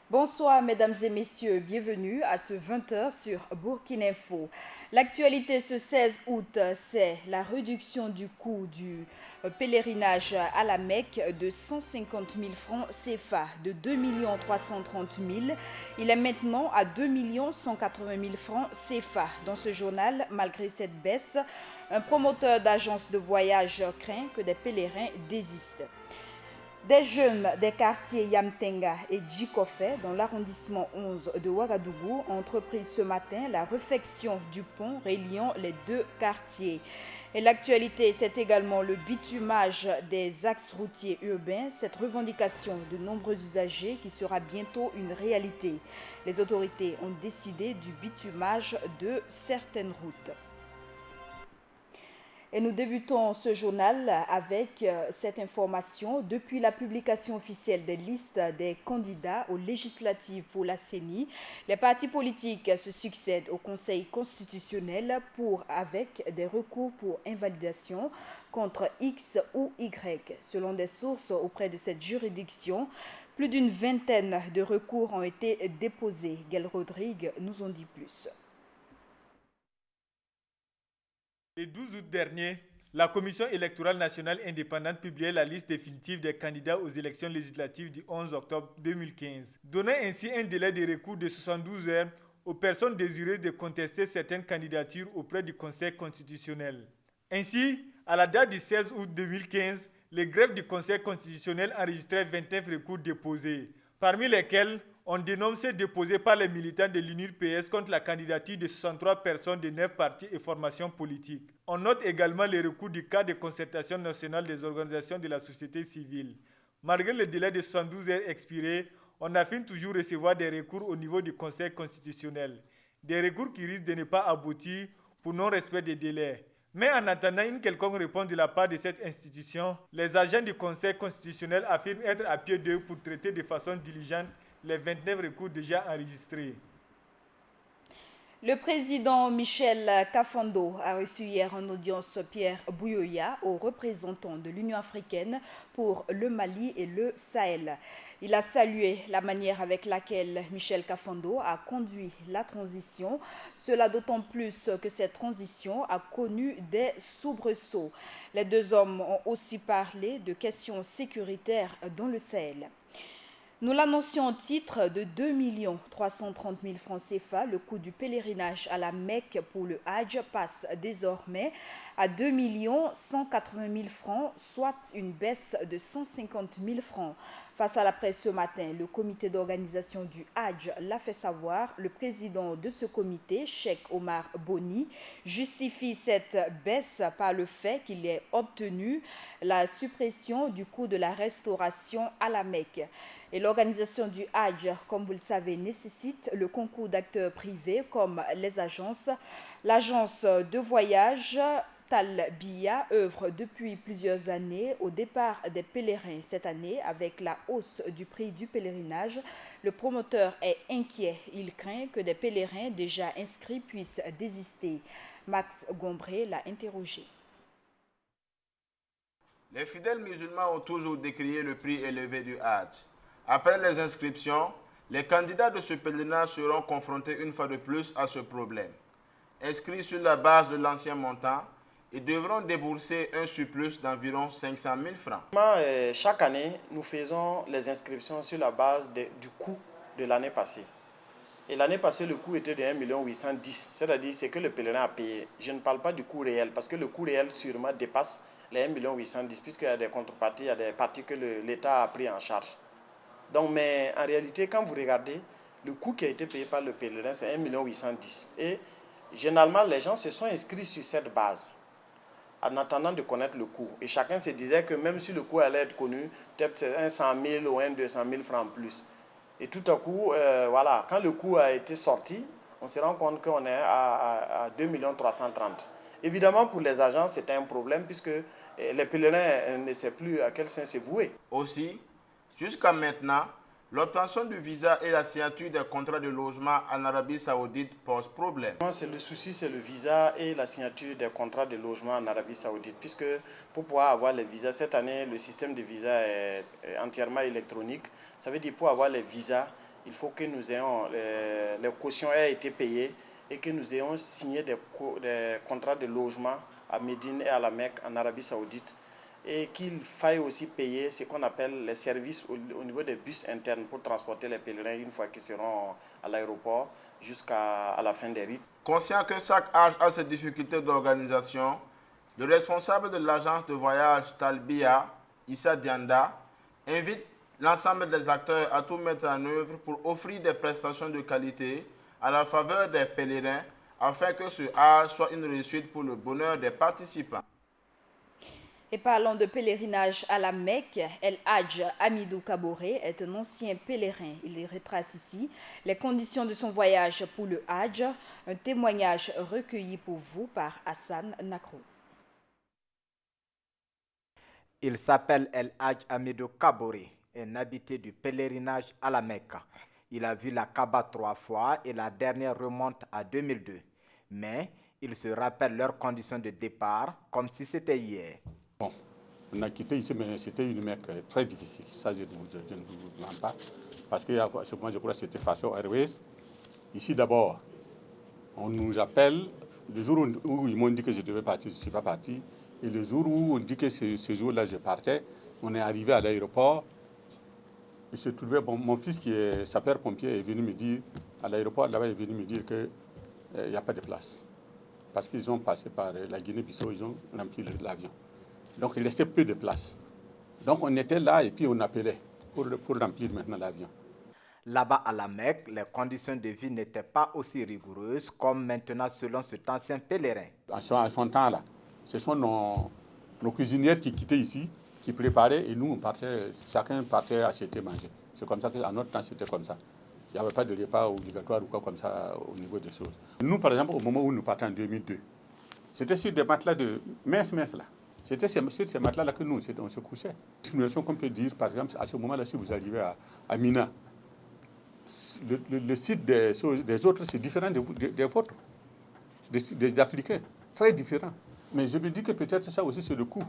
Bonsoir mesdames et messieurs, bienvenue à ce 20h sur Burkina Info. L'actualité ce 16 août, c'est la réduction du coût du pèlerinage à la Mecque de 150 000 francs CFA de 2 330 000. Il est maintenant à 2 180 000 francs CFA. Dans ce journal, malgré cette baisse, un promoteur d'agence de voyage craint que des pèlerins désistent. Des jeunes des quartiers Yamtenga et Djikofé, dans l'arrondissement 11 de Ouagadougou, ont entrepris ce matin la réfection du pont reliant les deux quartiers. Et l'actualité, c'est également le bitumage des axes routiers urbains, cette revendication de nombreux usagers qui sera bientôt une réalité. Les autorités ont décidé du bitumage de certaines routes. Et nous débutons ce journal avec cette information. Depuis la publication officielle des listes des candidats aux législatives pour la CENI, les partis politiques se succèdent au Conseil constitutionnel avec des recours pour invalidation contre X ou Y. Selon des sources auprès de cette juridiction, plus d'une vingtaine de recours ont été déposés. Gaël Rodrigue nous en dit plus. Le 12 août dernier, la Commission électorale nationale indépendante publiait la liste définitive des candidats aux élections législatives du 11 octobre 2015, donnant ainsi un délai de recours de 72 heures aux personnes désireuses de contester certaines candidatures auprès du Conseil constitutionnel. Ainsi, à la date du 16 août 2015, les greffes du Conseil constitutionnel enregistraient 29 recours déposés, parmi lesquels on dénomme ceux déposés par les militants de l'UNIR-PS contre la candidature de 63 personnes de 9 partis et formations politiques. On note également les recours du cadre de concertation nationale des organisations de la société civile. Malgré le délai de 112 heures expiré, on affirme toujours recevoir des recours au niveau du Conseil constitutionnel. Des recours qui risquent de ne pas aboutir pour non-respect des délais. Mais en attendant une quelconque réponse de la part de cette institution, les agents du Conseil constitutionnel affirment être à pied d'œuvre pour traiter de façon diligente les 29 recours déjà enregistrés. Le président Michel Kafando a reçu hier en audience Pierre Bouyoya, aux représentants de l'Union africaine pour le Mali et le Sahel. Il a salué la manière avec laquelle Michel Kafando a conduit la transition, cela d'autant plus que cette transition a connu des soubresauts. Les deux hommes ont aussi parlé de questions sécuritaires dans le Sahel. Nous l'annoncions au titre de 2 330 000 francs CFA. Le coût du pèlerinage à la Mecque pour le Hajj passe désormais à 2 180 000 francs, soit une baisse de 150 000 francs. Face à la presse ce matin, le comité d'organisation du Hajj l'a fait savoir. Le président de ce comité, Cheikh Omar Boni, justifie cette baisse par le fait qu'il ait obtenu la suppression du coût de la restauration à la Mecque. Et l'organisation du Hajj, comme vous le savez, nécessite le concours d'acteurs privés comme les agences. L'agence de voyage Talbiya œuvre depuis plusieurs années au départ des pèlerins. Cette année, avec la hausse du prix du pèlerinage, le promoteur est inquiet. Il craint que des pèlerins déjà inscrits puissent désister. Max Gombré l'a interrogé. Les fidèles musulmans ont toujours décrié le prix élevé du Hajj. Après les inscriptions, les candidats de ce pèlerinage seront confrontés une fois de plus à ce problème. Inscrits sur la base de l'ancien montant, ils devront débourser un surplus d'environ 500 000 francs. Chaque année, nous faisons les inscriptions sur la base du coût de l'année passée. Et l'année passée, le coût était de 1 810 000, c'est-à-dire ce que le pèlerin a payé. Je ne parle pas du coût réel, parce que le coût réel sûrement dépasse les 1 810 000, puisqu'il y a des contreparties, il y a des parties que l'État a pris en charge. Donc, mais en réalité, quand vous regardez, le coût qui a été payé par le pèlerin, c'est 1 810 000. Et généralement, les gens se sont inscrits sur cette base en attendant de connaître le coût. Et chacun se disait que même si le coût allait être connu, peut-être c'est un 100 000 ou un 200 000 francs en plus. Et tout à coup, voilà, quand le coût a été sorti, on se rend compte qu'on est à 2 330 000. Évidemment, pour les agents, c'était un problème puisque les pèlerins ne savent plus à quel sens se vouer. Aussi, jusqu'à maintenant, l'obtention du visa et la signature des contrats de logement en Arabie Saoudite posent problème. Le souci, c'est le visa et la signature des contrats de logement en Arabie Saoudite, puisque pour pouvoir avoir les visas, cette année, le système de visa est entièrement électronique. Ça veut dire pour avoir les visas, il faut que nous ayons, les cautions aient été payées et que nous ayons signé des contrats de logement à Médine et à la Mecque en Arabie Saoudite, et qu'il faille aussi payer ce qu'on appelle les services au niveau des bus internes pour transporter les pèlerins une fois qu'ils seront à l'aéroport jusqu'à la fin des rites. Conscient que chaque âge a ses difficultés d'organisation, le responsable de l'agence de voyage Talbiya, Issa Dianda, invite l'ensemble des acteurs à tout mettre en œuvre pour offrir des prestations de qualité à la faveur des pèlerins afin que ce Hajj soit une réussite pour le bonheur des participants. Et parlant de pèlerinage à la Mecque, El Hadj Hamidou Kaboré est un ancien pèlerin. Il retrace ici les conditions de son voyage pour le Hajj, un témoignage recueilli pour vous par Hassan Nakrou. Il s'appelle El Hadj Hamidou Kaboré, un habitué du pèlerinage à la Mecque. Il a vu la Kaaba 3 fois et la dernière remonte à 2002. Mais il se rappelle leurs conditions de départ comme si c'était hier. Bon, on a quitté ici, mais c'était une Mecque très difficile. Ça, je ne vous mens pas. Parce que moi, je crois que c'était Fastjo Airways. Ici, d'abord, on nous appelle. Le jour où ils m'ont dit que je devais partir, je ne suis pas parti. Et le jour où on dit que ce jour-là, je partais, on est arrivé à l'aéroport. Il se trouvait, bon, mon fils qui est sapeur-pompier est venu me dire, à l'aéroport, là-bas, il est venu me dire qu'il n'y a pas de place. Parce qu'ils ont passé par la Guinée-Bissau, ils ont rempli l'avion. Donc, il restait peu de place. Donc, on était là et puis on appelait pour remplir maintenant l'avion. Là-bas à la Mecque, les conditions de vie n'étaient pas aussi rigoureuses comme maintenant selon cet ancien pèlerin. À son temps-là, ce sont nos cuisinières qui quittaient ici, qui préparaient et nous, chacun partait acheter, manger. C'est comme ça qu'à notre temps, c'était comme ça. Il n'y avait pas de repas obligatoire ou quoi comme ça au niveau des choses. Nous, par exemple, au moment où nous partons en 2002, c'était sur des matelas de mince là. C'était sur ces matelas-là que nous, on se couchait. Simulation qu'on peut dire, par exemple, à ce moment-là, si vous arrivez à Mina, le site des autres, c'est différent des vôtres, des Africains, très différent. Mais je me dis que peut-être ça aussi, c'est le coût.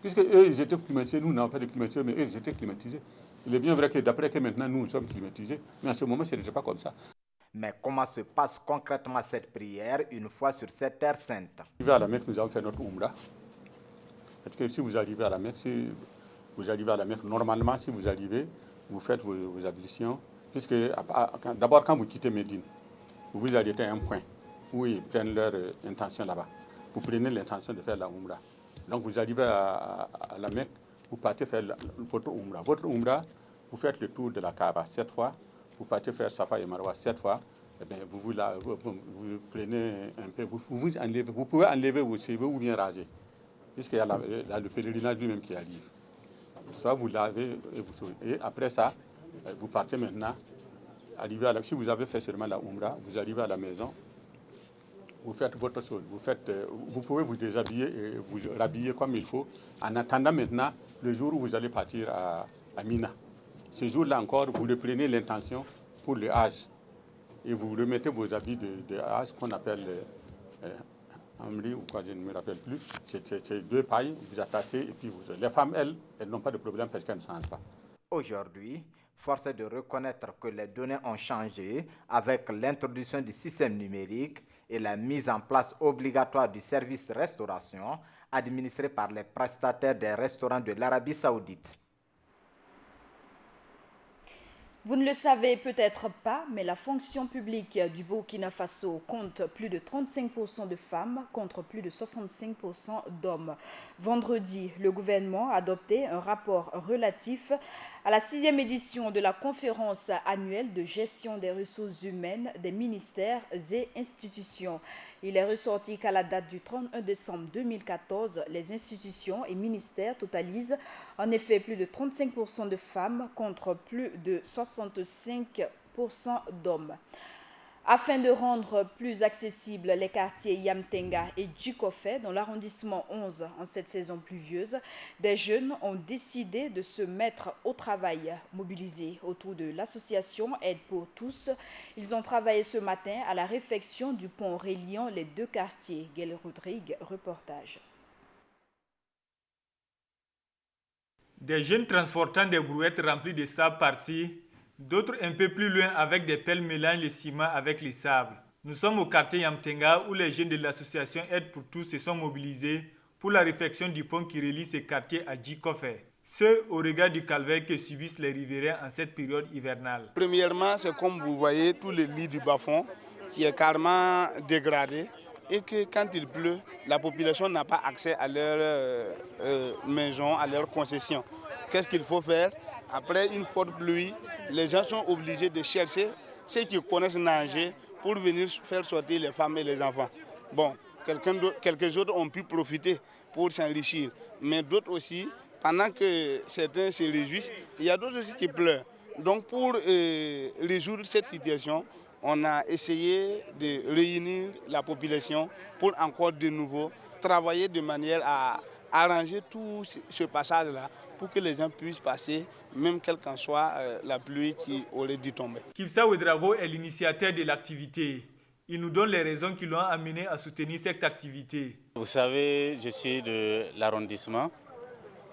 Puisque eux, ils étaient climatisés, nous n'avons pas de climatiseur, mais eux, ils étaient climatisés. Il est bien vrai que d'après que maintenant, nous sommes climatisés, mais à ce moment, ce n'était pas comme ça. Mais comment se passe concrètement cette prière une fois sur cette terre sainte? Arrivé à la Mecque, nous avons fait notre Umrah. Parce que si vous arrivez à la Mecque, normalement, si vous arrivez, vous faites vos ablutions. Puisque d'abord, quand vous quittez Médine, vous vous arrêtez à un point où ils prennent leur intention là-bas. Vous prenez l'intention de faire la Umrah. Donc vous arrivez à la Mecque, vous partez faire votre Umrah. Votre Umrah, vous faites le tour de la Kaaba 7 fois, vous partez faire Safa et Marwa 7 fois, et bien vous prenez un peu, vous pouvez enlever vos cheveux ou bien raser, puisqu'il y a le pèlerinage lui-même qui arrive. Soit vous lavez et après ça, vous partez maintenant, si vous avez fait seulement la Umrah, vous arrivez à la maison, vous faites votre chose, vous pouvez vous déshabiller et vous rhabiller comme il faut, en attendant maintenant le jour où vous allez partir à Mina. Ce jour-là encore, vous reprenez l'intention pour le Hajj et vous remettez vos habits de Hajj qu'on appelle Amri ou quoi, je ne me rappelle plus. C'est 2 pailles, vous attachez et puis les femmes, elles n'ont pas de problème parce qu'elles ne changent pas. Aujourd'hui, force est de reconnaître que les données ont changé avec l'introduction du système numérique et la mise en place obligatoire du service restauration administré par les prestataires des restaurants de l'Arabie Saoudite. Vous ne le savez peut-être pas, mais la fonction publique du Burkina Faso compte plus de 35% de femmes contre plus de 65% d'hommes. Vendredi, le gouvernement a adopté un rapport relatif à la 6e édition de la conférence annuelle de gestion des ressources humaines des ministères et institutions. Il est ressorti qu'à la date du 31 décembre 2014, les institutions et ministères totalisent en effet plus de 35% de femmes contre plus de 65% d'hommes. Afin de rendre plus accessibles les quartiers Yamtenga et Djikofé dans l'arrondissement 11 en cette saison pluvieuse, des jeunes ont décidé de se mettre au travail. Mobilisés autour de l'association Aide pour tous, ils ont travaillé ce matin à la réfection du pont reliant les 2 quartiers. Gaël Rodrigue, reportage. Des jeunes transportant des brouettes remplies de sable par-ci, D'autres un peu plus loin avec des pelles mélangent le ciment avec les sables. Nous sommes au quartier Yamtenga où les jeunes de l'association Aide pour tous se sont mobilisés pour la réfection du pont qui relie ces quartiers à Djikofe. Ce au regard du calvaire que subissent les riverains en cette période hivernale. Premièrement, c'est comme vous voyez tous les lits du bas-fond qui est carrément dégradé et que quand il pleut, la population n'a pas accès à leur maison, à leur concession. Qu'est-ce qu'il faut faire? Après une forte pluie, les gens sont obligés de chercher ceux qui connaissent nager pour venir faire sortir les femmes et les enfants. Bon, quelques autres ont pu profiter pour s'enrichir, mais d'autres aussi, pendant que certains se réjouissent, il y a d'autres aussi qui pleurent. Donc pour résoudre cette situation, on a essayé de réunir la population pour encore de nouveau travailler de manière à arranger tout ce passage-là pour que les gens puissent passer, même quelle qu'en soit la pluie qui aurait dû tomber. Kipsa Ouedraogo est l'initiateur de l'activité. Il nous donne les raisons qui l'ont amené à soutenir cette activité. Vous savez, je suis de l'arrondissement.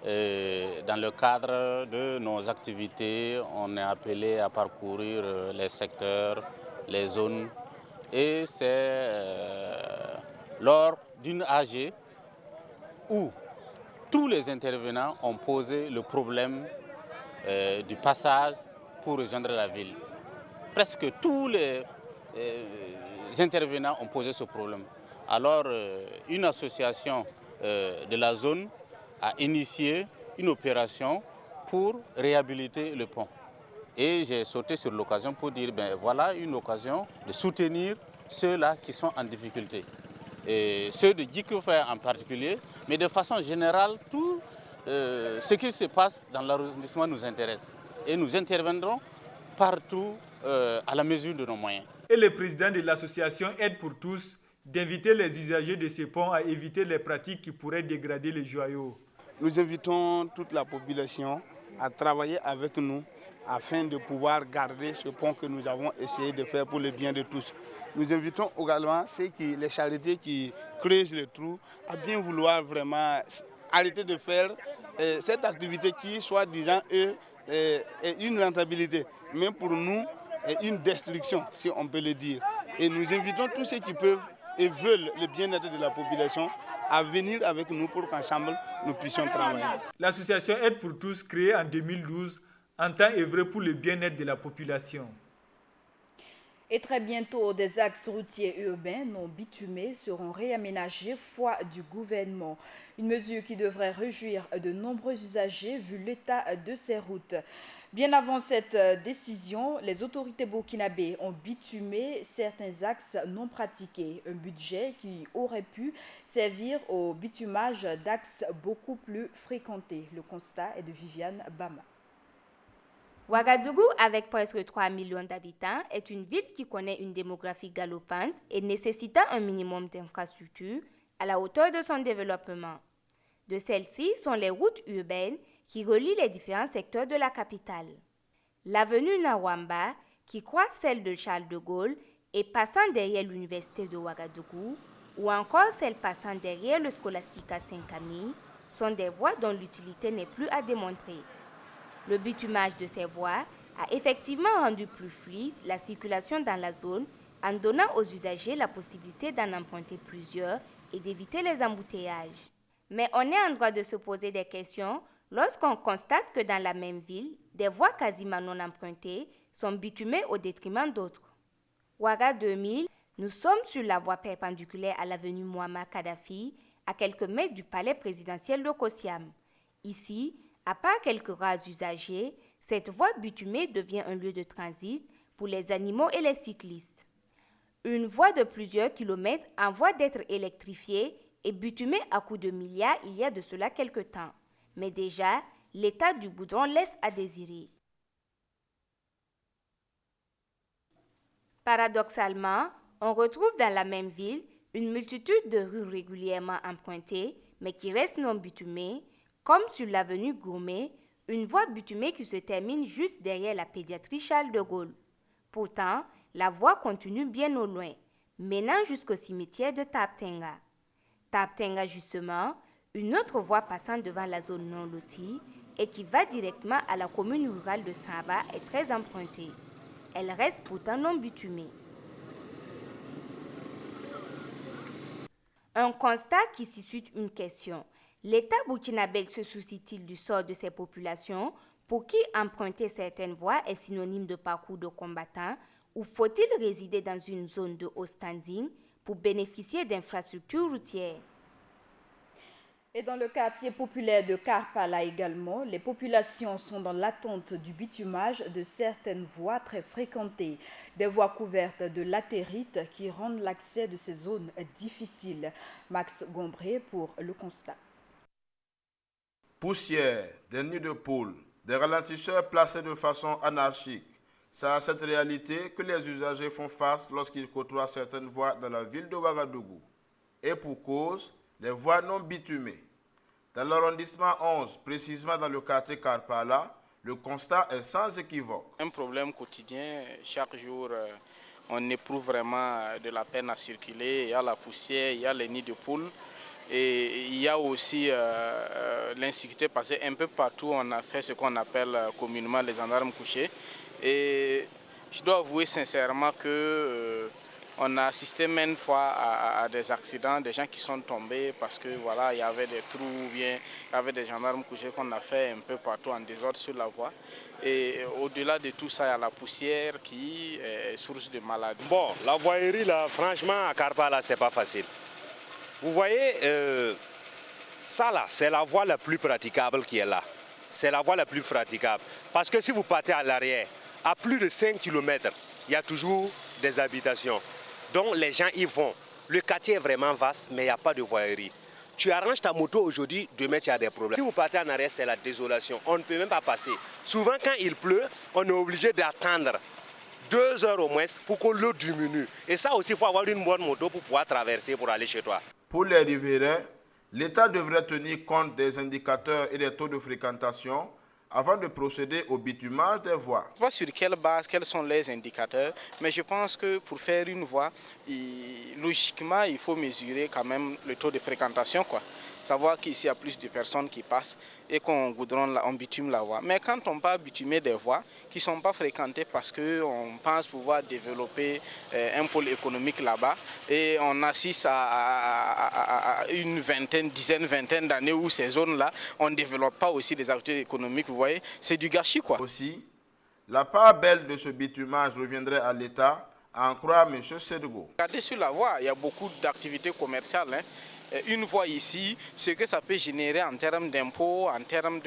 Dans le cadre de nos activités, on est appelé à parcourir les secteurs, les zones. Et c'est lors d'une AG où tous les intervenants ont posé le problème du passage pour rejoindre la ville. Presque tous les intervenants ont posé ce problème. Alors, une association de la zone a initié une opération pour réhabiliter le pont. Et j'ai sauté sur l'occasion pour dire, ben voilà une occasion de soutenir ceux-là qui sont en difficulté. Et ceux de Djikofe en particulier, mais de façon générale, tout ce qui se passe dans l'arrondissement nous intéresse. Et nous interviendrons partout à la mesure de nos moyens. Et le président de l'association Aide pour tous d'inviter les usagers de ces ponts à éviter les pratiques qui pourraient dégrader les joyaux. Nous invitons toute la population à travailler avec nous afin de pouvoir garder ce pont que nous avons essayé de faire pour le bien de tous. Nous invitons également les charités qui creusent le trou à bien vouloir vraiment arrêter de faire cette activité qui, soi-disant, est une rentabilité, mais pour nous, est une destruction, si on peut le dire. Et nous invitons tous ceux qui peuvent et veulent le bien-être de la population à venir avec nous pour qu'ensemble nous puissions travailler. L'association Aide pour tous, créée en 2012, entend œuvrer pour le bien-être de la population. Et très bientôt, des axes routiers urbains non bitumés seront réaménagés foi du gouvernement. Une mesure qui devrait réjouir de nombreux usagers vu l'état de ces routes. Bien avant cette décision, les autorités burkinabées ont bitumé certains axes non pratiqués. Un budget qui aurait pu servir au bitumage d'axes beaucoup plus fréquentés. Le constat est de Viviane Bama. Ouagadougou, avec presque 3 millions d'habitants, est une ville qui connaît une démographie galopante et nécessitant un minimum d'infrastructures à la hauteur de son développement. De celles-ci sont les routes urbaines qui relient les différents secteurs de la capitale. L'avenue Nawamba, qui croise celle de Charles de Gaulle et passant derrière l'université de Ouagadougou, ou encore celle passant derrière le Scholastica Saint-Camille, sont des voies dont l'utilité n'est plus à démontrer. Le bitumage de ces voies a effectivement rendu plus fluide la circulation dans la zone en donnant aux usagers la possibilité d'en emprunter plusieurs et d'éviter les embouteillages. Mais on est en droit de se poser des questions lorsqu'on constate que dans la même ville, des voies quasiment non empruntées sont bitumées au détriment d'autres. Ouaga 2000, nous sommes sur la voie perpendiculaire à l'avenue Muammar Kadhafi, à quelques mètres du palais présidentiel de Kossiam. Ici, à part quelques rares usagers, cette voie bitumée devient un lieu de transit pour les animaux et les cyclistes. Une voie de plusieurs kilomètres en voie d'être électrifiée et bitumée à coups de milliards il y a de cela quelque temps. Mais déjà, l'état du goudron laisse à désirer. Paradoxalement, on retrouve dans la même ville une multitude de rues régulièrement empruntées, mais qui restent non bitumées, comme sur l'avenue Gourmet, une voie bitumée qui se termine juste derrière la pédiatrie Charles de Gaulle. Pourtant, la voie continue bien au loin, menant jusqu'au cimetière de Taptenga. Taptenga, justement, une autre voie passant devant la zone non lotie, et qui va directement à la commune rurale de Saba est très empruntée. Elle reste pourtant non bitumée. Un constat qui suscite une question. L'État burkinabé se soucie-t-il du sort de ces populations pour qui emprunter certaines voies est synonyme de parcours de combattants, ou faut-il résider dans une zone de haut standing pour bénéficier d'infrastructures routières? Et dans le quartier populaire de Karpala également, les populations sont dans l'attente du bitumage de certaines voies très fréquentées. Des voies couvertes de latérite qui rendent l'accès de ces zones difficile. Max Gombré pour le constat. Poussière, des nids de poules, des ralentisseurs placés de façon anarchique. C'est à cette réalité que les usagers font face lorsqu'ils côtoient certaines voies dans la ville de Ouagadougou. Et pour cause, les voies non bitumées. Dans l'arrondissement 11, précisément dans le quartier Karpala, le constat est sans équivoque. Un problème quotidien, chaque jour on éprouve vraiment de la peine à circuler. Il y a la poussière, il y a les nids de poules et il y a aussi l'insécurité parce qu'un peu partout on a fait ce qu'on appelle communément les gendarmes couchés. Et je dois avouer sincèrement que on a assisté maintes fois à des accidents, des gens qui sont tombés parce que voilà, il y avait des trous, bien, il y avait des gendarmes couchés qu'on a fait un peu partout en désordre sur la voie. Et au-delà de tout ça, il y a la poussière qui est source de maladies. Bon, la voirie là, franchement, à Karpala, c'est pas facile. Vous voyez, ça là, c'est la voie la plus praticable qui est là. C'est la voie la plus praticable. Parce que si vous partez à l'arrière, à plus de 5 km, il y a toujours des habitations. Donc les gens y vont. Le quartier est vraiment vaste, mais il n'y a pas de voirie. Tu arranges ta moto aujourd'hui, demain tu as des problèmes. Si vous partez en arrière, c'est la désolation. On ne peut même pas passer. Souvent quand il pleut, on est obligé d'attendre 2 heures au moins pour que l'eau diminue. Et ça aussi, il faut avoir une bonne moto pour pouvoir traverser, pour aller chez toi. Pour les riverains, l'État devrait tenir compte des indicateurs et des taux de fréquentation avant de procéder au bitumage des voies. Je ne sais pas sur quelle base, quels sont les indicateurs, mais je pense que pour faire une voie, logiquement, il faut mesurer quand même le taux de fréquentation, quoi. Savoir qu'ici, il y a plus de personnes qui passent et qu'on bitume la voie. Mais quand on va bitumer des voies qui ne sont pas fréquentées parce qu'on pense pouvoir développer un pôle économique là-bas et on assiste à une vingtaine d'années où ces zones-là, on ne développe pas aussi des activités économiques, vous voyez, c'est du gâchis, quoi. Aussi, la part belle de ce bitumage reviendrait à l'État, à en croire M. Sédego. Regardez sur la voie, il y a beaucoup d'activités commerciales, hein. Une voie ici, ce que ça peut générer en termes d'impôts, en termes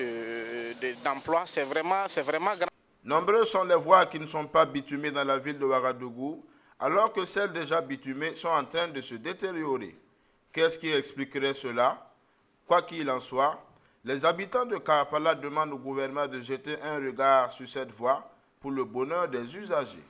d'emploi, c'est vraiment grand. Nombreux sont les voies qui ne sont pas bitumées dans la ville de Ouagadougou, alors que celles déjà bitumées sont en train de se détériorer. Qu'est-ce qui expliquerait cela? Quoi qu'il en soit, les habitants de Karpala demandent au gouvernement de jeter un regard sur cette voie pour le bonheur des usagers.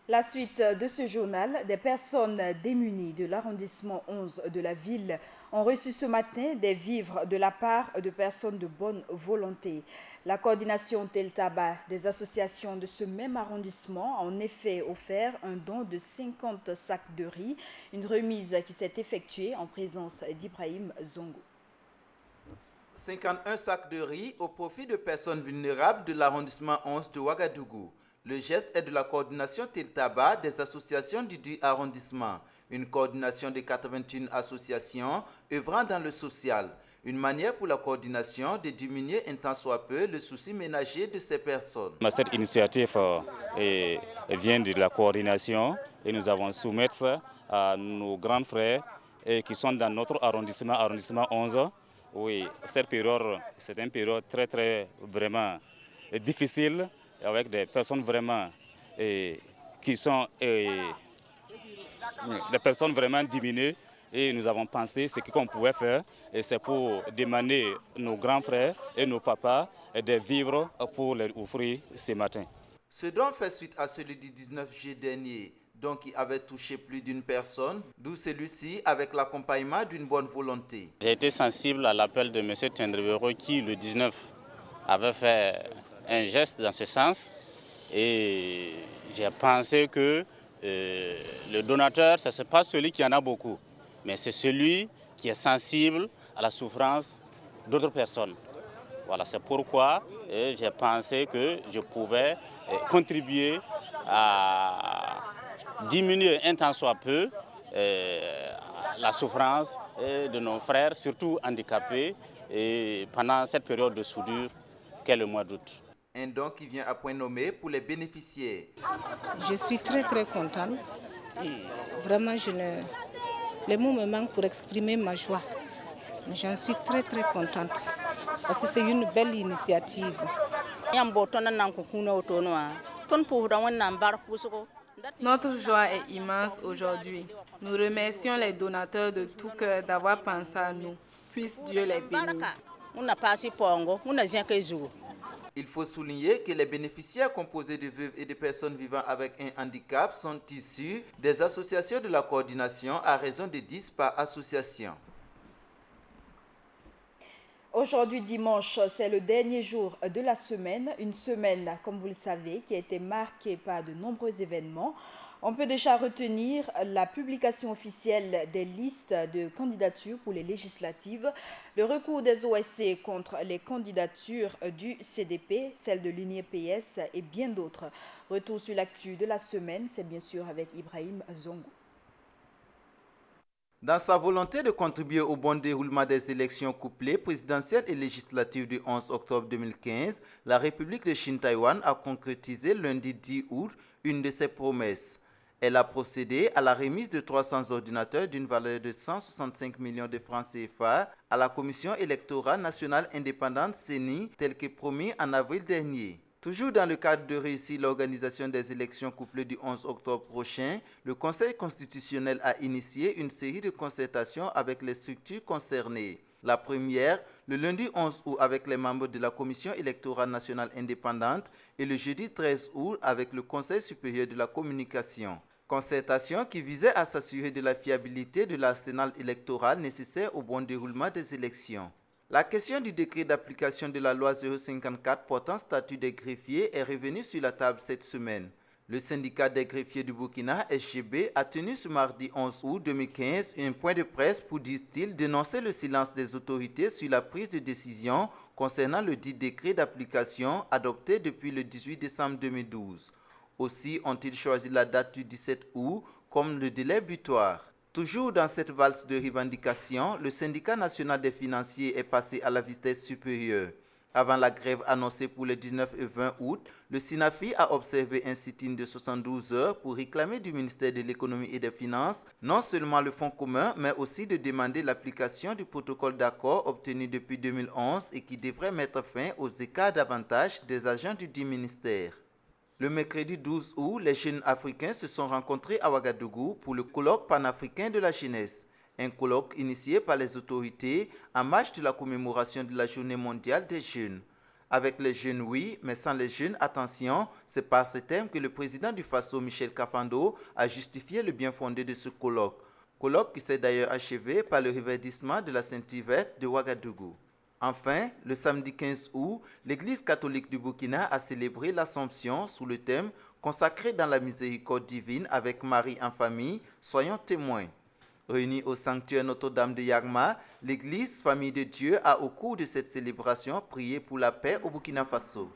La suite de ce journal, des personnes démunies de l'arrondissement 11 de la ville ont reçu ce matin des vivres de la part de personnes de bonne volonté. La coordination Tel Tabac des associations de ce même arrondissement a en effet offert un don de 50 sacs de riz, une remise qui s'est effectuée en présence d'Ibrahim Zongo. 51 sacs de riz au profit de personnes vulnérables de l'arrondissement 11 de Ouagadougou. Le geste est de la coordination Tel Tabac des associations du dit arrondissement, une coordination de 81 associations œuvrant dans le social, une manière pour la coordination de diminuer un tant soit peu le souci ménager de ces personnes. Cette initiative vient de la coordination et nous avons soumettre à nos grands frères qui sont dans notre arrondissement 11. Oui, cette période, c'est une période très vraiment difficile, avec des personnes vraiment qui sont des personnes vraiment diminuées. Et nous avons pensé ce qu'on pouvait faire, et c'est pour demander nos grands frères et nos papas des vivres pour les offrir ce matin. Ce don fait suite à celui du 19 juillet dernier, donc qui avait touché plus d'une personne, d'où celui-ci avec l'accompagnement d'une bonne volonté. J'ai été sensible à l'appel de M. Tendrevero qui, le 19, avait fait un geste dans ce sens, et j'ai pensé que le donateur, ce n'est pas celui qui en a beaucoup, mais c'est celui qui est sensible à la souffrance d'autres personnes. Voilà, c'est pourquoi j'ai pensé que je pouvais contribuer à diminuer un tant soit peu la souffrance de nos frères, surtout handicapés, et pendant cette période de soudure qu'est le mois d'août. Un don qui vient à point nommé pour les bénéficiaires. Je suis très contente. Vraiment, les mots me manquent pour exprimer ma joie. J'en suis très contente parce que c'est une belle initiative. Notre joie est immense aujourd'hui. Nous remercions les donateurs de tout cœur d'avoir pensé à nous. Puisse Dieu les bénir. Il faut souligner que les bénéficiaires composés de veuves et de personnes vivant avec un handicap sont issus des associations de la coordination à raison de 10 par association. Aujourd'hui, dimanche, c'est le dernier jour de la semaine. Une semaine, comme vous le savez, qui a été marquée par de nombreux événements. On peut déjà retenir la publication officielle des listes de candidatures pour les législatives, le recours des OSC contre les candidatures du CDP, celle de l'UNIPS et bien d'autres. Retour sur l'actu de la semaine, c'est bien sûr avec Ibrahim Zongo. Dans sa volonté de contribuer au bon déroulement des élections couplées présidentielles et législatives du 11 octobre 2015, la République de Chine-Taïwan a concrétisé lundi 10 août une de ses promesses. Elle a procédé à la remise de 300 ordinateurs d'une valeur de 165 millions de francs CFA à la Commission électorale nationale indépendante CENI, tel que promis en avril dernier. Toujours dans le cadre de réussir l'organisation des élections couplées du 11 octobre prochain, le Conseil constitutionnel a initié une série de concertations avec les structures concernées. La première, le lundi 11 août avec les membres de la Commission électorale nationale indépendante et le jeudi 13 août avec le Conseil supérieur de la communication. Concertation qui visait à s'assurer de la fiabilité de l'arsenal électoral nécessaire au bon déroulement des élections. La question du décret d'application de la loi 054 portant statut des greffiers est revenue sur la table cette semaine. Le syndicat des greffiers du Burkina, SGB, a tenu ce mardi 11 août 2015 un point de presse pour, disent-ils, dénoncer le silence des autorités sur la prise de décision concernant le dit décret d'application adopté depuis le 18 décembre 2012. Aussi ont-ils choisi la date du 17 août comme le délai butoir. Toujours dans cette valse de revendications, le syndicat national des financiers est passé à la vitesse supérieure. Avant la grève annoncée pour le 19 et 20 août, le SINAFI a observé un sit-in de 72 heures pour réclamer du ministère de l'économie et des finances non seulement le fonds commun, mais aussi de demander l'application du protocole d'accord obtenu depuis 2011 et qui devrait mettre fin aux écarts d'avantages des agents du dit ministère. Le mercredi 12 août, les jeunes africains se sont rencontrés à Ouagadougou pour le colloque panafricain de la jeunesse. Un colloque initié par les autorités en marge de la commémoration de la Journée mondiale des jeunes. Avec les jeunes, oui, mais sans les jeunes, attention, c'est par ce thème que le président du Faso, Michel Kafando, a justifié le bien fondé de ce colloque. Colloque qui s'est d'ailleurs achevé par le reverdissement de la ceinture verte de Ouagadougou. Enfin, le samedi 15 août, l'Église catholique du Burkina a célébré l'Assomption sous le thème « Consacré dans la miséricorde divine avec Marie en famille, soyons témoins ». Réunis au sanctuaire Notre-Dame de Yagma, l'Église Famille de Dieu a au cours de cette célébration prié pour la paix au Burkina Faso.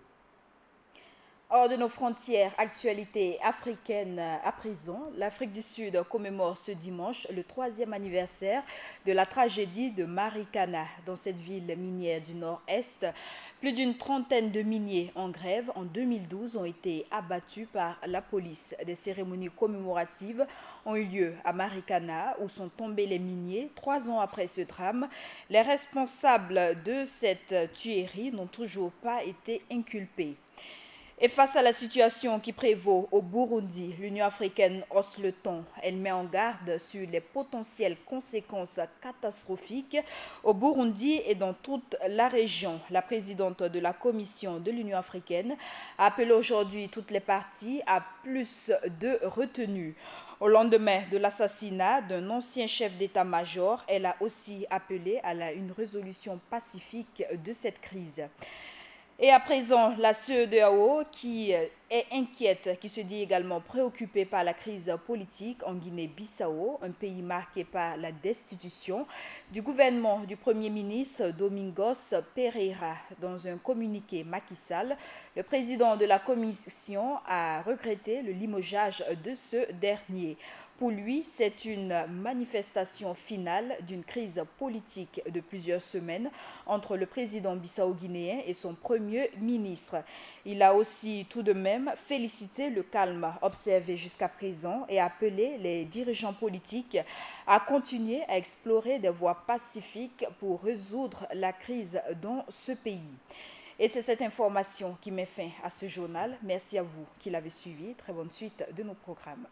Hors de nos frontières, actualité africaine à présent, l'Afrique du Sud commémore ce dimanche le 3e anniversaire de la tragédie de Marikana. Dans cette ville minière du nord-est, plus d'une trentaine de miniers en grève en 2012 ont été abattus par la police. Des cérémonies commémoratives ont eu lieu à Marikana où sont tombés les miniers. 3 ans après ce drame, les responsables de cette tuerie n'ont toujours pas été inculpés. Et face à la situation qui prévaut au Burundi, l'Union africaine hausse le ton. Elle met en garde sur les potentielles conséquences catastrophiques au Burundi et dans toute la région. La présidente de la Commission de l'Union africaine a appelé aujourd'hui toutes les parties à plus de retenue. Au lendemain de l'assassinat d'un ancien chef d'état-major, elle a aussi appelé à une résolution pacifique de cette crise. Et à présent, la CEDEAO qui est inquiète, qui se dit également préoccupée par la crise politique en Guinée-Bissau, un pays marqué par la destitution du gouvernement du Premier ministre Domingos Pereira. Dans un communiqué, Macky Sall, le président de la commission, a regretté le limogeage de ce dernier. Pour lui, c'est une manifestation finale d'une crise politique de plusieurs semaines entre le président bissau-guinéen et son premier ministre. Il a aussi tout de même félicité le calme observé jusqu'à présent et appelé les dirigeants politiques à continuer à explorer des voies pacifiques pour résoudre la crise dans ce pays. Et c'est cette information qui met fin à ce journal. Merci à vous qui l'avez suivi. Très bonne suite de nos programmes.